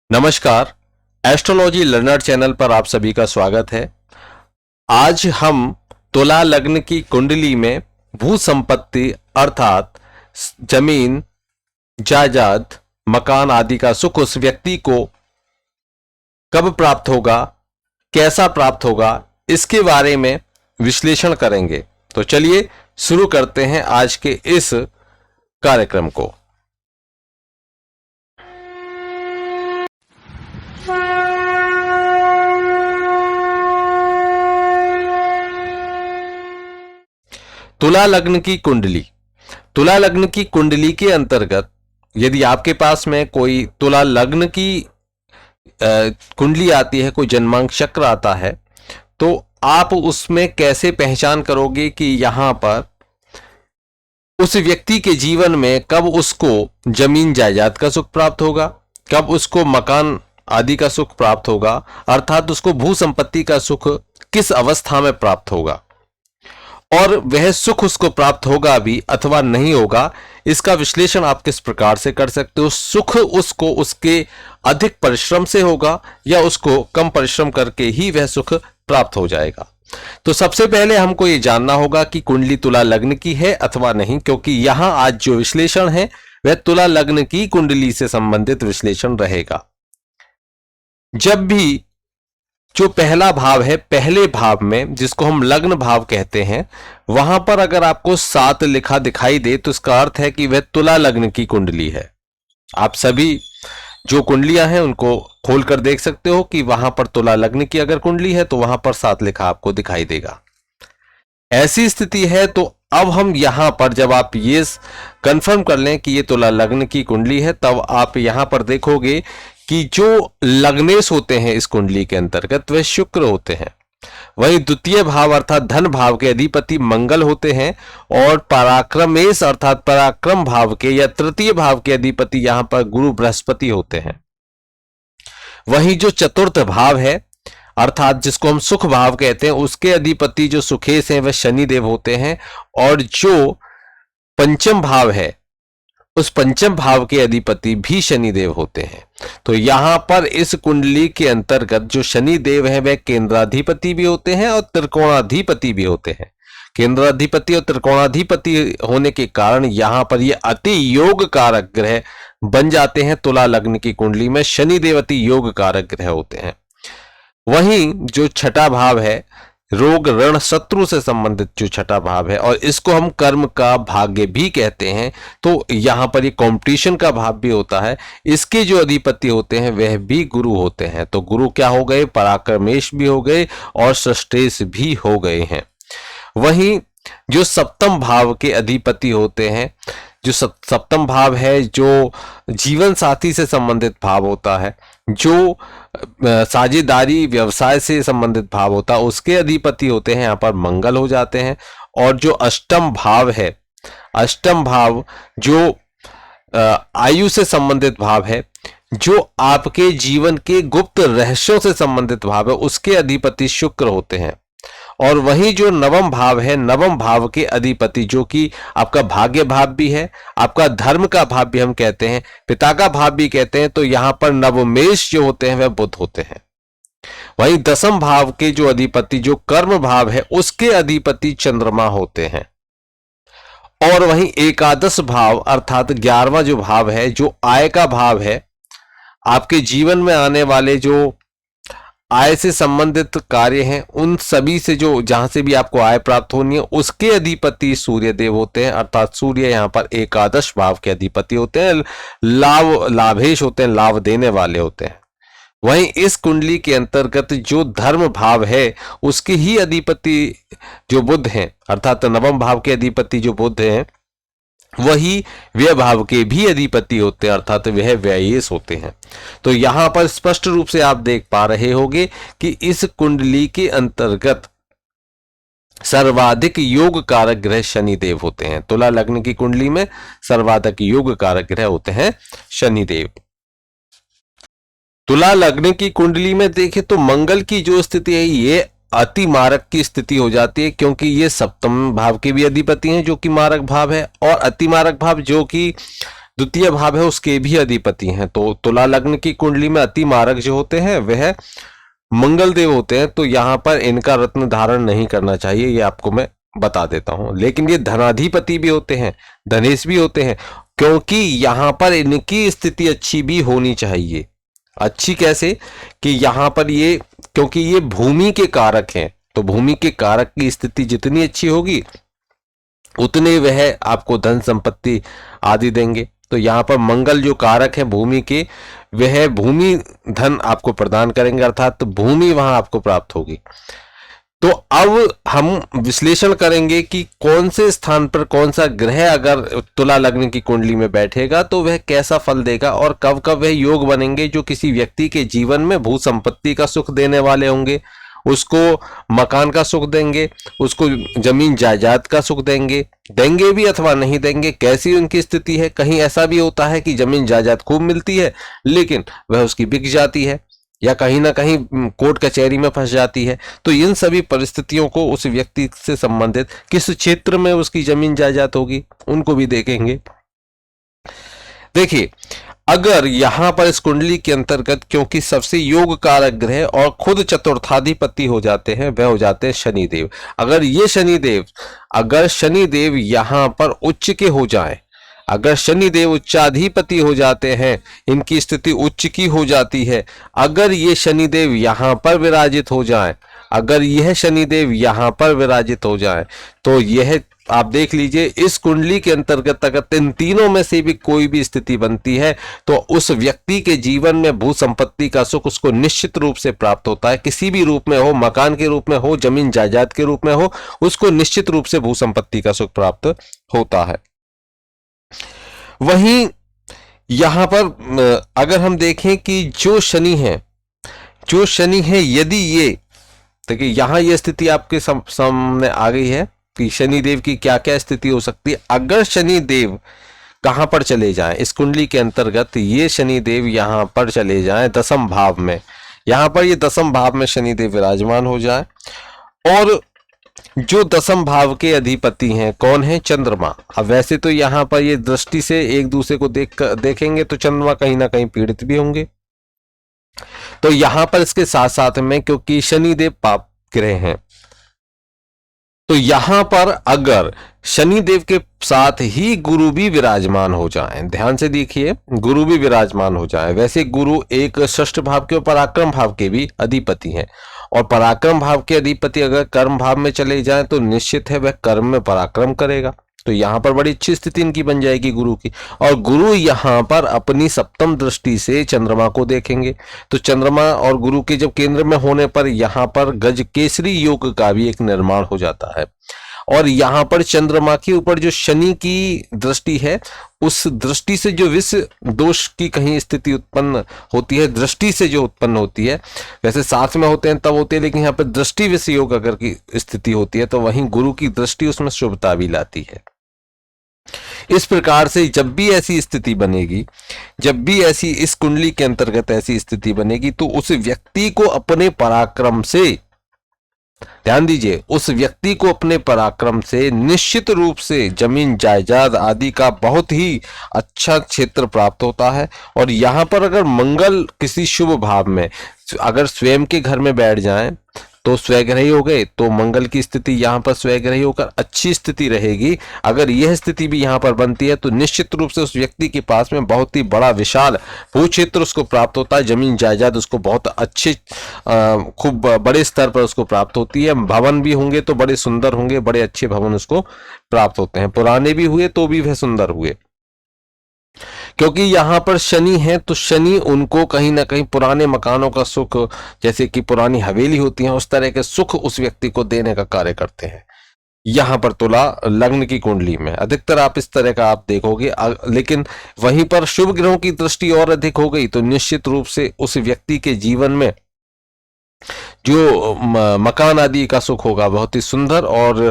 नमस्कार। Astrology learner channel पर आप सभी का स्वागत है। आज हम तुला लग्न की कुंडली में भू संपत्ति अर्थात जमीन, जायदाद, मकान आदि का सुख उस व्यक्ति को कब प्राप्त होगा, कैसा प्राप्त होगा, इसके बारे में विश्लेषण करेंगे। तो चलिए शुरू करते हैं आज के इस कार्यक्रम को। तुला लग्न की कुंडली। तुला लग्न की कुंडली के अंतर्गत यदि आपके पास में कोई तुला लग्न की कुंडली आती है, कोई जन्मांक चक्र आता है, तो आप उसमें कैसे पहचान करोगे कि यहां पर उस व्यक्ति के जीवन में कब उसको जमीन जायदाद का सुख प्राप्त होगा, कब उसको मकान आदि का सुख प्राप्त होगा, अर्थात उसको भू संपत्ति का सुख किस अवस्था में प्राप्त होगा, और वह सुख उसको प्राप्त होगा भी अथवा नहीं होगा, इसका विश्लेषण आप किस प्रकार से कर सकते हो। सुख उसको उसके अधिक परिश्रम से होगा या उसको कम परिश्रम करके ही वह सुख प्राप्त हो जाएगा। तो सबसे पहले हमको ये जानना होगा कि कुंडली तुला लग्न की है अथवा नहीं, क्योंकि यहां आज जो विश्लेषण है वह तुला लग्न की कुंडली से संबंधित विश्लेषण रहेगा। जब भी जो पहला भाव है, पहले भाव में जिसको हम लग्न भाव कहते हैं, वहां पर अगर आपको 7 लिखा दिखाई दे तो इसका अर्थ है कि वह तुला लग्न की कुंडली है। आप सभी जो कुंडलियां हैं उनको खोलकर देख सकते हो कि वहां पर तुला लग्न की अगर कुंडली है तो वहां पर 7 लिखा आपको दिखाई देगा। ऐसी स्थिति है तो अब हम यहां पर जब आप ये कंफर्म कर लें कि ये तुला लग्न की कुंडली है, तब आप यहां पर देखोगे कि जो लग्नेश होते हैं इस कुंडली के अंतर्गत वह शुक्र होते हैं। वहीं द्वितीय भाव अर्थात धन भाव के अधिपति मंगल होते हैं, और पराक्रमेश अर्थात पराक्रम भाव के या तृतीय भाव के अधिपति यहां पर गुरु बृहस्पति होते हैं। वहीं जो चतुर्थ भाव है अर्थात जिसको हम सुख भाव कहते हैं, उसके अधिपति जो सुखेश हैं वह शनिदेव होते हैं, और जो पंचम भाव है उस पंचम भाव के अधिपति भी शनिदेव होते हैं। तो यहां पर इस कुंडली के अंतर्गत जो शनिदेव है वह केंद्राधिपति भी होते हैं और त्रिकोणाधिपति भी होते हैं। केंद्राधिपति और त्रिकोणाधिपति होने के कारण यहां पर ये अति योग कारक ग्रह बन जाते हैं। तुला लग्न की कुंडली में शनिदेव अति योग कारक ग्रह होते हैं। वहीं जो छठा भाव है, रोग ऋण शत्रु से संबंधित जो छठा भाव है, और इसको हम कर्म का भाग्य भी कहते हैं, तो यहां पर ये कंपटीशन का भाव भी होता है। इसके जो अधिपति होते हैं वह भी गुरु होते हैं। तो गुरु क्या हो गए, पराक्रमेश भी हो गए और सृष्टेश भी हो गए हैं। वहीं जो सप्तम भाव के अधिपति होते हैं, जो सप्तम भाव है जो जीवन साथी से संबंधित भाव होता है, जो साझेदारी व्यवसाय से संबंधित भाव होता है, उसके अधिपति होते हैं यहाँ पर मंगल हो जाते हैं। और जो अष्टम भाव है, अष्टम भाव जो आयु से संबंधित भाव है, जो आपके जीवन के गुप्त रहस्यों से संबंधित भाव है, उसके अधिपति शुक्र होते हैं। और वहीं जो नवम भाव है, नवम भाव के अधिपति जो कि आपका भाग्य भाव भी है, आपका धर्म का भाव भी हम कहते हैं, पिता का भाव भी कहते हैं, तो यहां पर नवमेश जो होते हैं वह बुध होते हैं। वहीं दसम भाव के जो अधिपति जो कर्म भाव है उसके अधिपति चंद्रमा होते हैं। और वहीं एकादश भाव अर्थात 11वां जो भाव है, जो आय का भाव है, आपके जीवन में आने वाले जो आय से संबंधित कार्य हैं उन सभी से जो जहां से भी आपको आय प्राप्त होनी है, उसके अधिपति सूर्य देव होते हैं। अर्थात सूर्य यहां पर एकादश भाव के अधिपति होते हैं, लाभेश होते हैं, लाभ देने वाले होते हैं। वहीं इस कुंडली के अंतर्गत जो धर्म भाव है उसके ही अधिपति जो बुध हैं, अर्थात नवम भाव के अधिपति जो बुध हैं, वही व्यय भाव के भी अधिपति होते हैं, अर्थात वह व्ययेश होते हैं। तो यहां पर स्पष्ट रूप से आप देख पा रहे होंगे कि इस कुंडली के अंतर्गत सर्वाधिक योग कारक ग्रह शनिदेव होते हैं। तुला लग्न की कुंडली में सर्वाधिक योग कारक ग्रह होते हैं शनिदेव। तुला लग्न की कुंडली में देखें तो मंगल की जो स्थिति है ये अति मारक की स्थिति हो जाती है, क्योंकि ये सप्तम भाव के भी अधिपति हैं जो कि मारक भाव है, और अति मारक भाव जो कि द्वितीय भाव है उसके भी अधिपति हैं। तो तुला लग्न की कुंडली में अति मारक जो होते हैं वह मंगल देव होते हैं, तो यहाँ पर इनका रत्न धारण नहीं करना चाहिए, ये आपको मैं बता देता हूं। लेकिन ये धनाधिपति भी होते हैं, धनेश भी होते हैं, क्योंकि यहाँ पर इनकी स्थिति अच्छी भी होनी चाहिए। अच्छी कैसे कि यहाँ पर ये, क्योंकि ये भूमि के कारक हैं, तो भूमि के कारक की स्थिति जितनी अच्छी होगी उतने वह आपको धन संपत्ति आदि देंगे। तो यहाँ पर मंगल जो कारक है भूमि के, वह भूमि धन आपको प्रदान करेंगे, अर्थात भूमि वहां आपको प्राप्त होगी। तो अब हम विश्लेषण करेंगे कि कौन से स्थान पर कौन सा ग्रह अगर तुला लग्न की कुंडली में बैठेगा तो वह कैसा फल देगा, और कब कब वह योग बनेंगे जो किसी व्यक्ति के जीवन में भू संपत्ति का सुख देने वाले होंगे, उसको मकान का सुख देंगे, उसको जमीन जायदाद का सुख देंगे, देंगे भी अथवा नहीं देंगे, कैसी उनकी स्थिति है। कहीं ऐसा भी होता है कि जमीन जायदाद खूब मिलती है लेकिन वह उसकी बिक जाती है, या कहीं ना कहीं कोर्ट कचहरी में फंस जाती है। तो इन सभी परिस्थितियों को उस व्यक्ति से संबंधित किस क्षेत्र में उसकी जमीन जायदाद होगी उनको भी देखेंगे। देखिए, अगर यहां पर इस कुंडली के अंतर्गत, क्योंकि सबसे योग कारक ग्रह और खुद चतुर्थाधिपति हो जाते हैं, वह हो जाते हैं शनिदेव। अगर शनिदेव यहां पर उच्च के हो जाएं, अगर शनिदेव उच्चाधिपति हो जाते हैं, इनकी स्थिति उच्च की हो जाती है, अगर ये शनिदेव यहां पर विराजित हो जाएं, अगर यह शनिदेव यहां पर विराजित हो जाएं, तो यह आप देख लीजिए इस कुंडली के अंतर्गत अगर इन तीनों में से भी कोई भी स्थिति बनती है तो उस व्यक्ति के जीवन में भू संपत्ति का सुख उसको निश्चित रूप से प्राप्त होता है। किसी भी रूप में हो, मकान के रूप में हो, जमीन जायदाद के रूप में हो, उसको निश्चित रूप से भू संपत्ति का सुख प्राप्त होता है। वहीं यहां पर अगर हम देखें कि जो शनि है, यदि ये देखिए यहां ये स्थिति आपके सामने आ गई है कि शनिदेव की क्या क्या स्थिति हो सकती है। अगर शनिदेव कहां पर चले जाएं इस कुंडली के अंतर्गत, ये शनिदेव यहां पर चले जाएं दसम भाव में, यहां पर ये दसम भाव में शनिदेव विराजमान हो जाए, और जो दसम भाव के अधिपति हैं कौन है? चंद्रमा। अब वैसे तो यहां पर ये दृष्टि से एक दूसरे को देखेंगे तो चंद्रमा कहीं ना कहीं पीड़ित भी होंगे। तो यहां पर इसके साथ साथ में क्योंकि शनिदेव पाप ग्रह हैं, तो यहां पर अगर शनिदेव के साथ ही गुरु भी विराजमान हो जाएं, ध्यान से देखिए, गुरु भी विराजमान हो जाए। वैसे गुरु एक षष्ठ भाव के और पराक्रम भाव के भी अधिपति हैं, और पराक्रम भाव के अधिपति अगर कर्म भाव में चले जाएं तो निश्चित है वह कर्म में पराक्रम करेगा। तो यहां पर बड़ी अच्छी स्थिति इनकी बन जाएगी गुरु की। और गुरु यहां पर अपनी सप्तम दृष्टि से चंद्रमा को देखेंगे, तो चंद्रमा और गुरु के जब केंद्र में होने पर यहां पर गज केसरी योग का भी एक निर्माण हो जाता है। और यहां पर चंद्रमा के ऊपर जो शनि की दृष्टि है, उस दृष्टि से जो विष दोष की कहीं स्थिति उत्पन्न होती है, दृष्टि से जो उत्पन्न होती है, वैसे साथ में होते हैं तब होती है, लेकिन यहाँ पर दृष्टि विष योग अगर की स्थिति होती है तो वहीं गुरु की दृष्टि उसमें शुभता भी लाती है। इस प्रकार से जब भी ऐसी स्थिति बनेगी, जब भी ऐसी इस कुंडली के अंतर्गत ऐसी स्थिति बनेगी, तो उस व्यक्ति को अपने पराक्रम से, ध्यान दीजिए, उस व्यक्ति को अपने पराक्रम से निश्चित रूप से जमीन जायदाद आदि का बहुत ही अच्छा क्षेत्र प्राप्त होता है। और यहां पर अगर मंगल किसी शुभ भाव में अगर स्वयं के घर में बैठ जाएं तो स्वग्रही हो गए, तो मंगल की स्थिति यहां पर स्वग्रही होकर अच्छी स्थिति रहेगी। अगर यह स्थिति भी यहां पर बनती है तो निश्चित रूप से उस व्यक्ति के पास में बहुत ही बड़ा विशाल भू क्षेत्र उसको प्राप्त होता है, जमीन जायदाद उसको बहुत अच्छे खूब बड़े स्तर पर उसको प्राप्त होती है। भवन भी होंगे तो बड़े सुंदर होंगे, बड़े अच्छे भवन उसको प्राप्त होते हैं, पुराने भी हुए तो भी वह सुंदर हुए। क्योंकि यहां पर शनि है तो शनि उनको कहीं ना कहीं पुराने मकानों का सुख, जैसे कि पुरानी हवेली होती है, उस तरह के सुख उस व्यक्ति को देने का कार्य करते हैं। यहां पर तुला लग्न की कुंडली में अधिकतर आप इस तरह का आप देखोगे। लेकिन वहीं पर शुभ ग्रहों की दृष्टि और अधिक हो गई तो निश्चित रूप से उस व्यक्ति के जीवन में जो मकान आदि का सुख होगा बहुत ही सुंदर और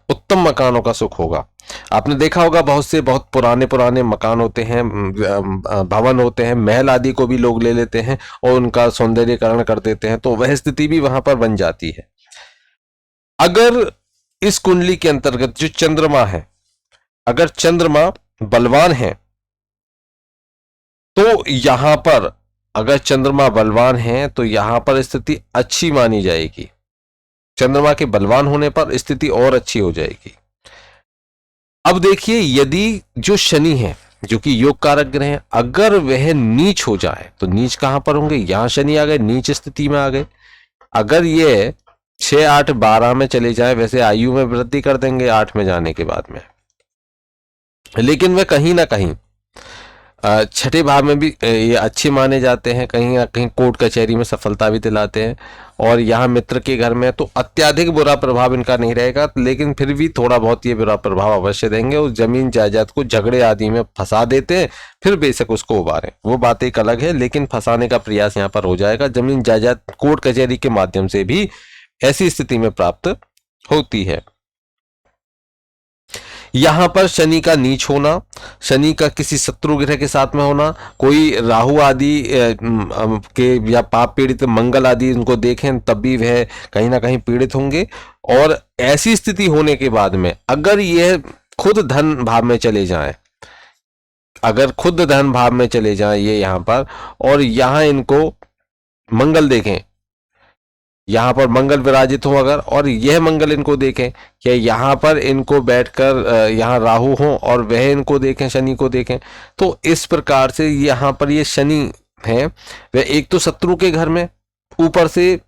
उत्तम मकानों का सुख होगा। आपने देखा होगा बहुत से बहुत पुराने पुराने मकान होते हैं, भवन होते हैं, महल आदि को भी लोग ले लेते हैं और उनका सौंदर्यीकरण कर देते हैं, तो वह स्थिति भी वहां पर बन जाती है। अगर इस कुंडली के अंतर्गत जो चंद्रमा है, अगर चंद्रमा बलवान है तो यहां पर अगर चंद्रमा बलवान है तो यहां पर स्थिति अच्छी मानी जाएगी। चंद्रमा के बलवान होने पर स्थिति और अच्छी हो जाएगी। अब देखिए, यदि जो शनि है जो कि योग कारक ग्रह है, अगर वह नीच हो जाए तो नीच कहां पर होंगे, यहां शनि आ गए, नीच स्थिति में आ गए। अगर ये 6, 8, 12 में चले जाए, वैसे आयु में वृद्धि कर देंगे 8 में जाने के बाद में, लेकिन वह कहीं ना कहीं छठे भाव में भी ये अच्छे माने जाते हैं, कहीं ना कहीं कोर्ट कचहरी में सफलता भी दिलाते हैं। और यहाँ मित्र के घर में तो अत्याधिक बुरा प्रभाव इनका नहीं रहेगा, लेकिन फिर भी थोड़ा बहुत ये बुरा प्रभाव अवश्य देंगे। उस जमीन जायदाद को झगड़े आदि में फंसा देते हैं, फिर बेशक उसको उबारें, वो बात एक अलग है, लेकिन फंसाने का प्रयास यहाँ पर हो जाएगा। जमीन जायदाद कोर्ट कचहरी के माध्यम से भी ऐसी स्थिति में प्राप्त होती है। यहां पर शनि का नीच होना, शनि का किसी शत्रु ग्रह के साथ में होना, कोई राहु आदि के या पाप पीड़ित मंगल आदि इनको देखें तब भी वह कहीं ना कहीं पीड़ित होंगे। और ऐसी स्थिति होने के बाद में अगर यह खुद धन भाव में चले जाएं, अगर खुद धन भाव में चले जाएं ये यहां पर, और यहां इनको मंगल देखें, यहाँ पर मंगल विराजित हो अगर, और यह मंगल इनको देखें, कि यहाँ पर इनको बैठकर यहाँ राहु हो और वह इनको देखें, शनि को देखें, तो इस प्रकार से यहाँ पर ये शनि है वह एक तो शत्रु के घर में, ऊपर से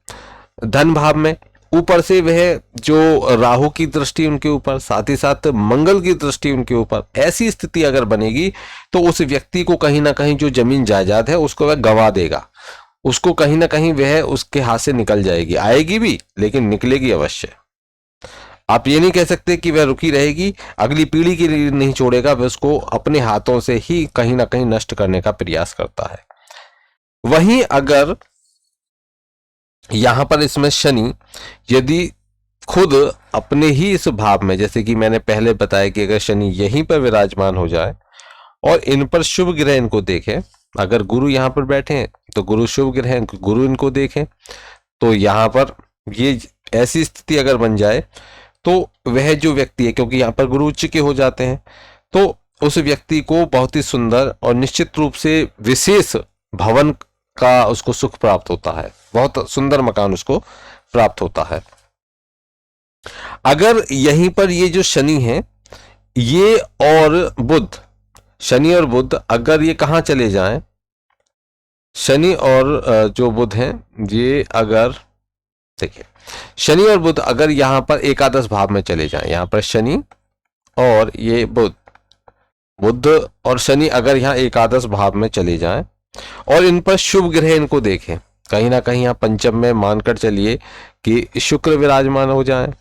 धन भाव में, ऊपर से वह जो राहु की दृष्टि उनके ऊपर, साथ ही साथ मंगल की दृष्टि उनके ऊपर। ऐसी स्थिति अगर बनेगी तो उस व्यक्ति को कहीं ना कहीं जो जमीन जायदाद है उसको वह गंवा देगा, उसको कहीं ना कहीं वह उसके हाथ से निकल जाएगी, आएगी भी लेकिन निकलेगी अवश्य। आप ये नहीं कह सकते कि वह रुकी रहेगी, अगली पीढ़ी के लिए नहीं छोड़ेगा, वह उसको अपने हाथों से ही कहीं ना कहीं नष्ट करने का प्रयास करता है। वहीं अगर यहां पर इसमें शनि यदि खुद अपने ही इस भाव में, जैसे कि मैंने पहले बताया कि अगर शनि यहीं पर विराजमान हो जाए और इन पर शुभ ग्रह इनको देखें, अगर गुरु यहाँ पर बैठे हैं तो गुरु शुभ ग्रह हैं, गुरु इनको देखें, तो यहाँ पर ये ऐसी स्थिति अगर बन जाए तो वह जो व्यक्ति है, क्योंकि यहाँ पर गुरु उच्च के हो जाते हैं, तो उस व्यक्ति को बहुत ही सुंदर और निश्चित रूप से विशेष भवन का उसको सुख प्राप्त होता है, बहुत सुंदर मकान उसको प्राप्त होता है। अगर यहीं पर ये जो शनि है ये और बुध, शनि और बुध अगर ये कहाँ चले जाएं, शनि और जो बुध हैं ये अगर देखिए, शनि और बुध अगर यहाँ पर एकादश भाव में चले जाएं, यहाँ पर शनि और ये बुध, बुध और शनि अगर यहाँ एकादश भाव में चले जाएं और इन पर शुभ ग्रह इनको देखें, कहीं ना कहीं यहाँ पंचम में मानकर चलिए कि शुक्र विराजमान हो जाएं,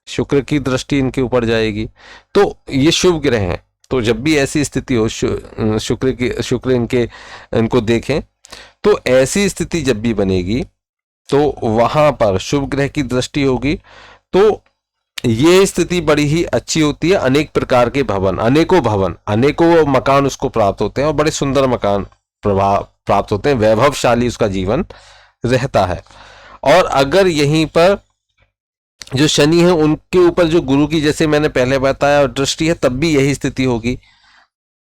शुक्र की दृष्टि इनके ऊपर जाएगी, तो ये शुभ ग्रह हैं। तो जब भी ऐसी स्थिति हो, शुक्र इनको देखें, तो ऐसी स्थिति जब भी बनेगी तो वहां पर शुभ ग्रह की दृष्टि होगी, तो ये स्थिति बड़ी ही अच्छी होती है। अनेक प्रकार के भवन, अनेकों मकान उसको प्राप्त होते हैं और बड़े सुंदर मकान प्राप्त होते हैं, वैभवशाली उसका जीवन रहता है। और अगर यहीं पर जो शनि है उनके ऊपर जो गुरु की, जैसे मैंने पहले बताया, दृष्टि है, तब भी यही स्थिति होगी।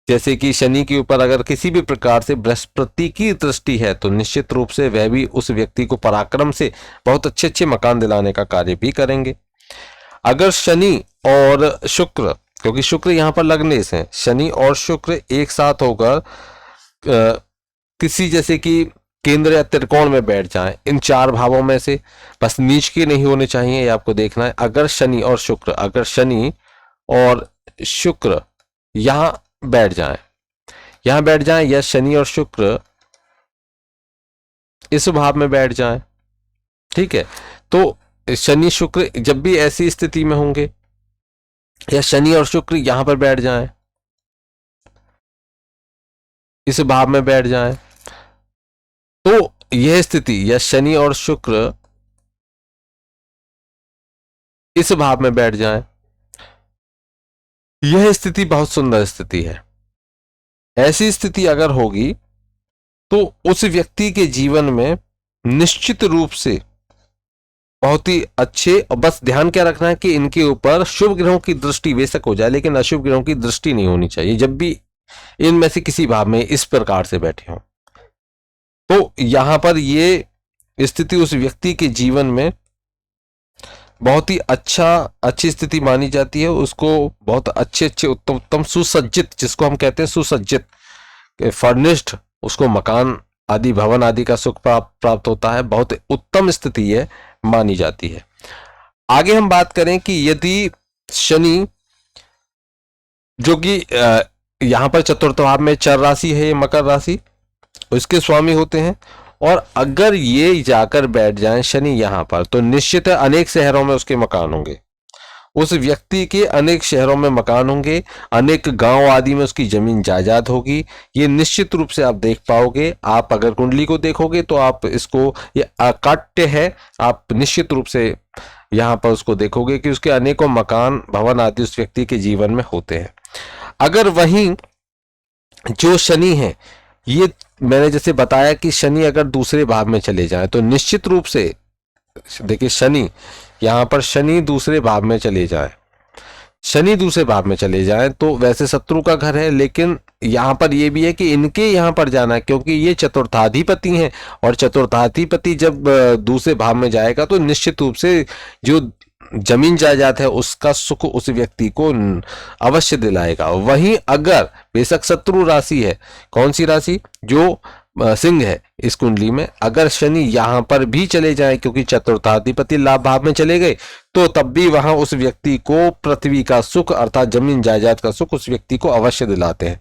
जैसे कि शनि के ऊपर अगर किसी भी प्रकार से बृहस्पति की दृष्टि है तो निश्चित रूप से वह भी उस व्यक्ति को पराक्रम से बहुत अच्छे अच्छे मकान दिलाने का कार्य भी करेंगे। अगर शनि और शुक्र, क्योंकि शुक्र यहाँ पर लग्नेश है, शनि और शुक्र एक साथ होकर किसी जैसे कि केंद्र या त्रिकोण में बैठ जाएं, इन चार भावों में से, बस नीच के नहीं होने चाहिए, ये आपको देखना है। अगर शनि और शुक्र, अगर शनि और शुक्र यहां बैठ जाएं या शनि और शुक्र इस भाव में बैठ जाएं, ठीक है, तो शनि शुक्र जब भी ऐसी स्थिति में होंगे या शनि और शुक्र यहां पर बैठ जाएं, इस भाव में बैठ जाएं, तो यह स्थिति, या शनि और शुक्र इस भाव में बैठ जाएं, यह स्थिति बहुत सुंदर स्थिति है। ऐसी स्थिति अगर होगी तो उस व्यक्ति के जीवन में निश्चित रूप से बहुत ही अच्छे, और बस ध्यान क्या रखना है कि इनके ऊपर शुभ ग्रहों की दृष्टि बेशक हो जाए लेकिन अशुभ ग्रहों की दृष्टि नहीं होनी चाहिए। जब भी इनमें से किसी भाव में इस प्रकार से बैठे हों, तो यहां पर ये स्थिति उस व्यक्ति के जीवन में बहुत ही अच्छी स्थिति मानी जाती है। उसको बहुत अच्छे अच्छे उत्तम उत्तम सुसज्जित, जिसको हम कहते हैं सुसज्जित, फर्निश्ड, उसको मकान आदि, भवन आदि का सुख प्राप्त होता है। बहुत उत्तम स्थिति ये मानी जाती है। आगे हम बात करें कि यदि शनि, जो कि यहां पर चतुर्थ भाव में चर राशि है, ये मकर राशि, उसके स्वामी होते हैं, और अगर ये जाकर बैठ जाएं शनि यहां पर, तो निश्चित है अनेक शहरों में उसके मकान होंगे, उस व्यक्ति के अनेक शहरों में मकान होंगे, अनेक गांव आदि में उसकी जमीन जायदाद होगी। ये निश्चित रूप से आप देख पाओगे। आप अगर कुंडली को देखोगे तो आप इसको, ये अकाट्य है, आप निश्चित रूप से यहां पर उसको देखोगे कि उसके अनेकों मकान, भवन आदि उस व्यक्ति के जीवन में होते हैं। अगर वहीं जो शनि है, ये मैंने जैसे बताया कि शनि अगर दूसरे भाव में चले जाएं तो निश्चित रूप से, देखिए शनि यहां पर, शनि दूसरे भाव में चले जाएं, शनि दूसरे भाव में चले जाएं तो वैसे शत्रु का घर है, लेकिन यहां पर यह भी है कि इनके यहां पर जाना है, क्योंकि ये चतुर्थाधिपति हैं, और चतुर्थाधिपति जब दूसरे भाव में जाएगा तो निश्चित रूप से जो जमीन जायदाद है उसका सुख उस व्यक्ति को अवश्य दिलाएगा। वहीं अगर बेशक शत्रु राशि है, कौन सी राशि, जो सिंह है इस कुंडली में, अगर शनि यहां पर भी चले जाए, क्योंकि चतुर्थाधिपति लाभ भाव में चले गए, तो तब भी वहां उस व्यक्ति को पृथ्वी का सुख अर्थात जमीन जायदाद का सुख उस व्यक्ति को अवश्य दिलाते हैं।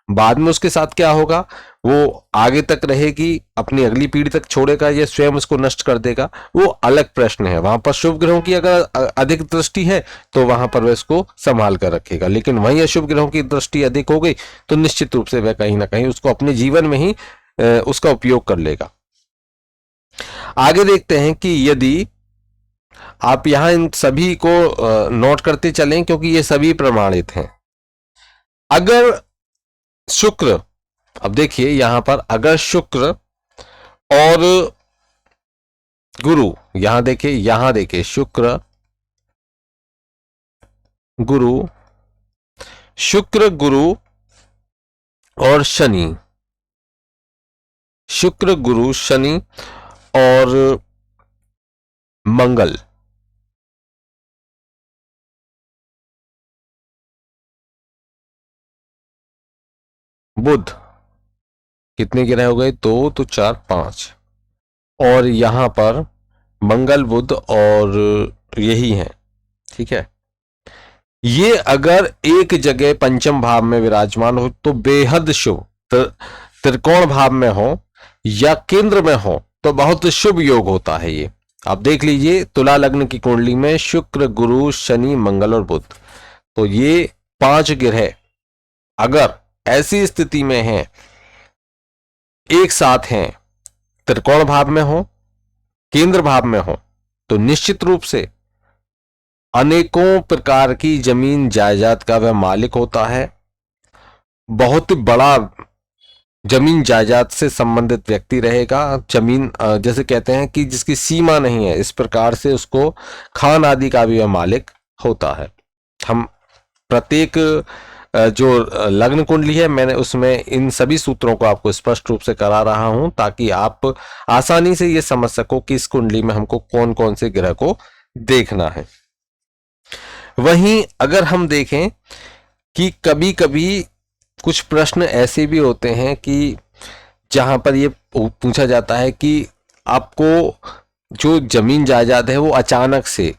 बाद में उसके साथ क्या होगा, वो आगे तक रहेगी, अपनी अगली पीढ़ी तक छोड़ेगा, या स्वयं उसको नष्ट कर देगा, वो अलग प्रश्न है। वहां पर शुभ ग्रहों की अगर अधिक दृष्टि है तो वहां पर वह इसको संभाल कर रखेगा, लेकिन वहीं अशुभ ग्रहों की दृष्टि अधिक हो गई तो निश्चित रूप से वह कहीं ना कहीं उसको अपने जीवन में ही उसका उपयोग कर लेगा। आगे देखते हैं कि यदि आप यहां इन सभी को नोट करते चलें, क्योंकि ये सभी प्रमाणित हैं। अगर शुक्र, अब देखिए यहां पर अगर शुक्र और गुरु, यहां देखिए शुक्र गुरु और शनि, शुक्र गुरु शनि और मंगल, बुध, कितने ग्रह हो गए, 2 तो 4 5, और यहां पर मंगल बुध और यही है, ठीक है। ये अगर एक जगह पंचम भाव में विराजमान हो तो बेहद शुभ, त्रिकोण भाव में हो या केंद्र में हो तो बहुत शुभ योग होता है। ये आप देख लीजिए, तुला लग्न की कुंडली में शुक्र गुरु शनि मंगल और बुध, तो ये 5 ग्रह अगर ऐसी स्थिति में हैं, एक साथ हैं, त्रिकोण भाव में हो, केंद्र भाव में हो, तो निश्चित रूप से अनेकों प्रकार की जमीन जायदाद का वह मालिक होता है। बहुत बड़ा जमीन जायदाद से संबंधित व्यक्ति रहेगा। जमीन जैसे कहते हैं कि जिसकी सीमा नहीं है, इस प्रकार से उसको खान आदि का भी वह मालिक होता है। हम प्रत्येक जो लग्न कुंडली है, मैंने उसमें इन सभी सूत्रों को आपको स्पष्ट रूप से करा रहा हूं, ताकि आप आसानी से ये समझ सको कि इस कुंडली में हमको कौन कौन से ग्रह को देखना है। वहीं अगर हम देखें कि कभी कभी कुछ प्रश्न ऐसे भी होते हैं कि जहां पर ये पूछा जाता है कि आपको जो जमीन जायदाद है वो अचानक से,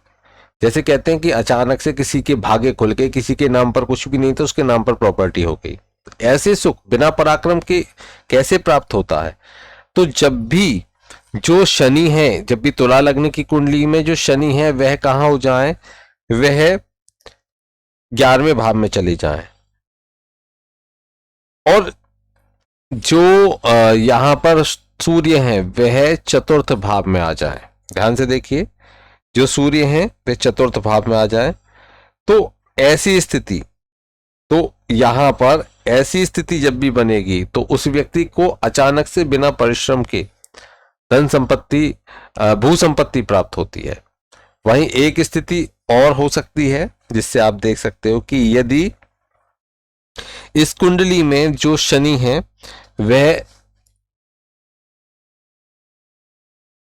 जैसे कहते हैं कि अचानक से किसी के भागे खुल के, किसी के नाम पर कुछ भी नहीं था उसके नाम पर प्रॉपर्टी हो गई, ऐसे सुख बिना पराक्रम के कैसे प्राप्त होता है। तो जब भी जो शनि है, जब भी तुला लग्न की कुंडली में जो शनि है वह कहां हो जाए, वह 11वें भाव में चले जाएं, और जो यहां पर सूर्य है वह चतुर्थ भाव में आ जाए। ध्यान से देखिए, जो सूर्य हैं वे चतुर्थ भाव में आ जाए, तो ऐसी स्थिति, तो यहां पर ऐसी स्थिति जब भी बनेगी तो उस व्यक्ति को अचानक से बिना परिश्रम के धन संपत्ति, भू संपत्ति प्राप्त होती है। वहीं एक स्थिति और हो सकती है जिससे आप देख सकते हो कि यदि इस कुंडली में जो शनि है वह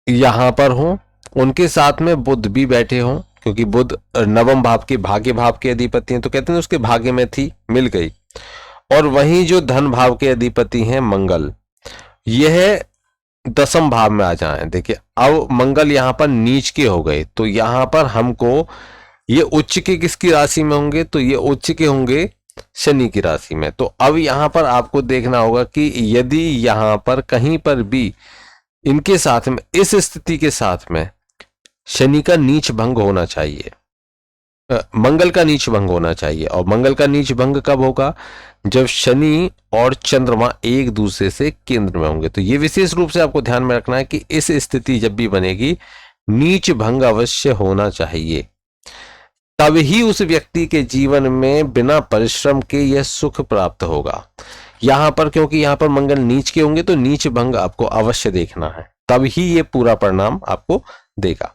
यहां पर हो, उनके साथ में बुध भी बैठे हों, क्योंकि बुध नवम भाव के भाग्य भाव के अधिपति हैं, तो कहते हैं उसके भाग्य में थी, मिल गई। और वहीं जो धन भाव के अधिपति हैं मंगल, यह दसम भाव में आ जाए। देखिए अब मंगल यहां पर नीच के हो गए, तो यहां पर हमको ये उच्च के किसकी राशि में होंगे, तो ये उच्च के होंगे शनि की राशि में। तो अब यहां पर आपको देखना होगा कि यदि यहां पर कहीं पर भी इनके साथ में, इस स्थिति के साथ में शनि का नीच भंग होना चाहिए, मंगल का नीच भंग होना चाहिए। और मंगल का नीच भंग कब होगा, जब शनि और चंद्रमा एक दूसरे से केंद्र में होंगे। तो ये विशेष रूप से आपको ध्यान में रखना है कि इस स्थिति जब भी बनेगी, नीच भंग अवश्य होना चाहिए, तब ही उस व्यक्ति के जीवन में बिना परिश्रम के यह सुख प्राप्त होगा। यहां पर क्योंकि यहां पर मंगल नीच के होंगे, तो नीच भंग आपको अवश्य देखना है, तब ही ये पूरा परिणाम आपको देगा।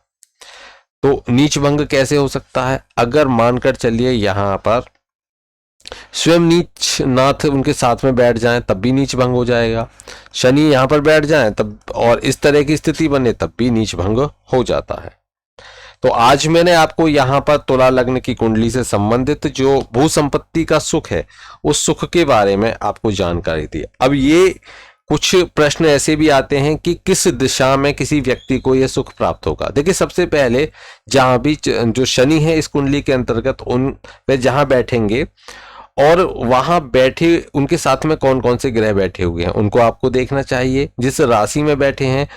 तो नीच भंग कैसे हो सकता है, अगर मानकर चलिए यहां पर स्वयं नीच नाथ उनके साथ में बैठ जाएं, तब भी नीच भंग हो जाएगा। शनि यहां पर बैठ जाएं तब, और इस तरह की स्थिति बने, तब भी नीच भंग हो जाता है। तो आज मैंने आपको यहां पर तुला लग्न की कुंडली से संबंधित जो भू संपत्ति का सुख है, उस सुख के बारे में आपको जानकारी दी। अब ये कुछ प्रश्न ऐसे भी आते हैं कि किस दिशा में किसी व्यक्ति को यह सुख प्राप्त होगा। देखिए सबसे पहले जहां भी जो शनि है इस कुंडली के अंतर्गत, उन वे जहां बैठेंगे और वहां बैठे उनके साथ में कौन कौन से ग्रह बैठे हुए हैं, उनको आपको देखना चाहिए। जिस राशि में बैठे हैं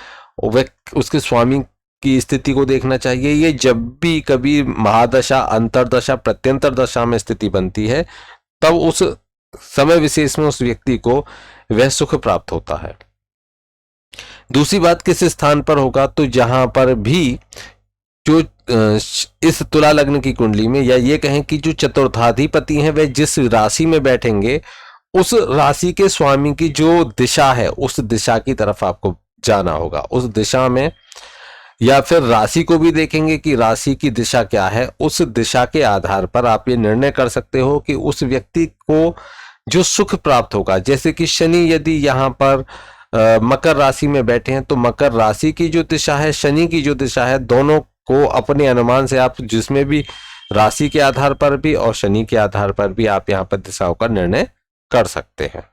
वह उसके स्वामी की स्थिति को देखना चाहिए। ये जब भी कभी महादशा, अंतरदशा, प्रत्यंतर दशा में स्थिति बनती है, तब उस समय विशेष में उस व्यक्ति को वह सुख प्राप्त होता है। दूसरी बात, किस स्थान पर होगा, तो जहां पर भी जो इस तुला लग्न की कुंडली में, या ये कहें कि जो चतुर्थाधिपति हैं वह जिस राशि में बैठेंगे, उस राशि के स्वामी की जो दिशा है, उस दिशा की तरफ आपको जाना होगा। उस दिशा में, या फिर राशि को भी देखेंगे कि राशि की दिशा क्या है, उस दिशा के आधार पर आप ये निर्णय कर सकते हो कि उस व्यक्ति को जो सुख प्राप्त होगा। जैसे कि शनि यदि यहाँ पर मकर राशि में बैठे हैं, तो मकर राशि की जो दिशा है, शनि की जो दिशा है, दोनों को अपने अनुमान से आप जिसमें भी राशि के आधार पर भी और शनि के आधार पर भी आप यहाँ पर दिशाओं का निर्णय कर सकते हैं।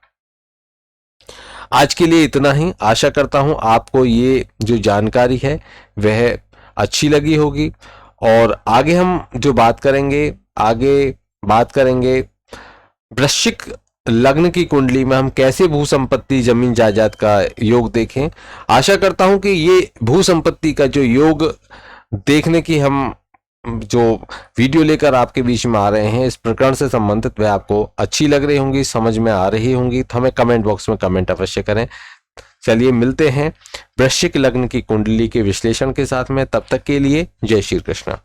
आज के लिए इतना ही। आशा करता हूं आपको ये जो जानकारी है वह अच्छी लगी होगी, और आगे हम जो बात करेंगे वृश्चिक लग्न की कुंडली में हम कैसे भू संपत्ति, जमीन जायदाद का योग देखें। आशा करता हूं कि ये भू संपत्ति का जो योग देखने की हम जो वीडियो लेकर आपके बीच में आ रहे हैं, इस प्रकरण से संबंधित, वह आपको अच्छी लग रही होंगी, समझ में आ रही होंगी, तो हमें कमेंट बॉक्स में कमेंट अवश्य करें। चलिए मिलते हैं वृश्चिक लग्न की कुंडली के विश्लेषण के साथ में, तब तक के लिए जय श्री कृष्ण।